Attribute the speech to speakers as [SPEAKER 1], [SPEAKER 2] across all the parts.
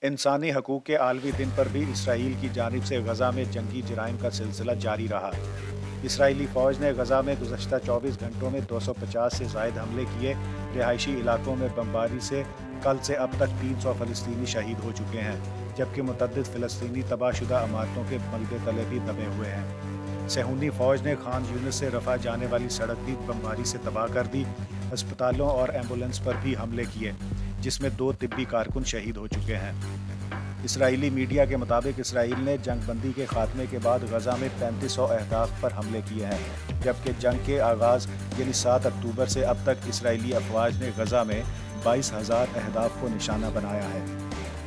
[SPEAKER 1] इंसानी हकूक़ के आलमी दिन पर भी इसराइल की जानिब से गज़ा में जंगी जराइम का सिलसिला जारी रहा। इसराइली फ़ौज ने गज़ा में गुज़श्ता 24 घंटों में 250 से ज़ायद हमले किए। रिहायशी इलाकों में बमबारी से कल से अब तक 300 फ़लस्तीनी शहीद हो चुके हैं, जबकि मुतअद्दिद फ़लस्तीनी तबाहशुदा इमारतों के मलबे तले भी दबे हुए हैं। सहूनी फ़ौज ने खान यूनिस से रफ़ा जाने वाली सड़क भी बमबारी से तबाह कर दी। अस्पतालों और एम्बुलेंस पर भी हमले किए, जिसमें 2 तिब्बी कारकुन शहीद हो चुके हैं। इसराइली मीडिया के मुताबिक इसराइल ने जंगबंदी के खात्मे के बाद गज़ा में 3500 अहदाफ पर हमले किए हैं, जबकि जंग के आगाज़ यानी 7 अक्टूबर से अब तक इसराइली अफवाज ने गज़ा में 22,000 अहदाफ को निशाना बनाया है।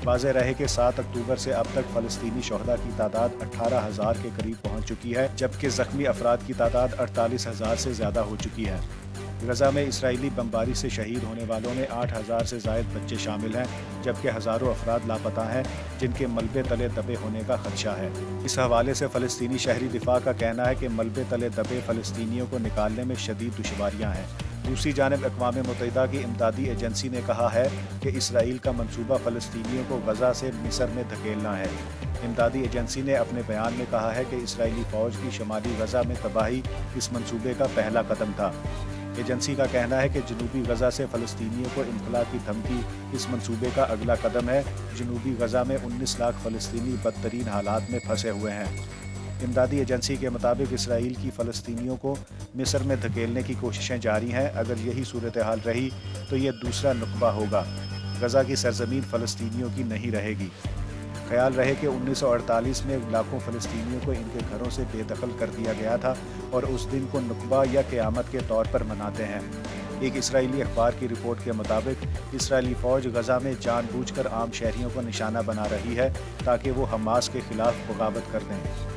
[SPEAKER 1] वाज़ेह रहे कि 7 अक्टूबर से अब तक फ़लस्तीनी शोहदा की तादाद 18,000 के करीब पहुँच चुकी है, जबकि ज़ख्मी अफराद की तादाद 48,000 से ज़्यादा हो चुकी है। गज़ा में इसराइली बमबारी से शहीद होने वालों में 8,000 से ज़ायद बच्चे शामिल हैं, जबकि हज़ारों अफराद लापता हैं, जिनके मलबे तले दबे होने का खदशा है। इस हवाले से फ़लस्तीनी शहरी दिफा का कहना है कि मलबे तले दबे फ़लस्तीनियों को निकालने में शदीद दुश्वारियाँ हैं। दूसरी जानिब अक़वाम मुत्तहिदा की इमदादी एजेंसी ने कहा है कि इसराइल का मंसूबा फ़लस्तीनियों को गज़ा से मिस्र में धकेलना है। इमदादी एजेंसी ने अपने बयान में कहा है कि इसराइली फ़ौज की शमाली गज़ा में तबाही इस मंसूबे का पहला कदम था। एजेंसी का कहना है कि जनूबी गज़ा से फ़लस्तीनियों को इनखला की धमकी इस मंसूबे का अगला कदम है। जनूबी गज़ा में 19 लाख फ़लस्तीनी बदतरीन हालात में फंसे हुए हैं। इमदादी एजेंसी के मुताबिक इसराइल की फ़लस्तीनियों को मिस्र में धकेलने की कोशिशें जारी हैं। अगर यही सूरत हाल रही तो ये दूसरा नुकबा होगा। गज़ा की सरजमीन फ़लस्तीनियों की नहीं रहेगी। ख्याल रहे कि 1948 में लाखों फ़लस्तीनियों को इनके घरों से बेदखल कर दिया गया था और उस दिन को नुकबा या क़यामत के तौर पर मनाते हैं। एक इसराइली अखबार की रिपोर्ट के मुताबिक इसराइली फ़ौज गज़ा में जानबूझकर आम शहरियों को निशाना बना रही है ताकि वो हमास के ख़िलाफ़ बगावत कर दें।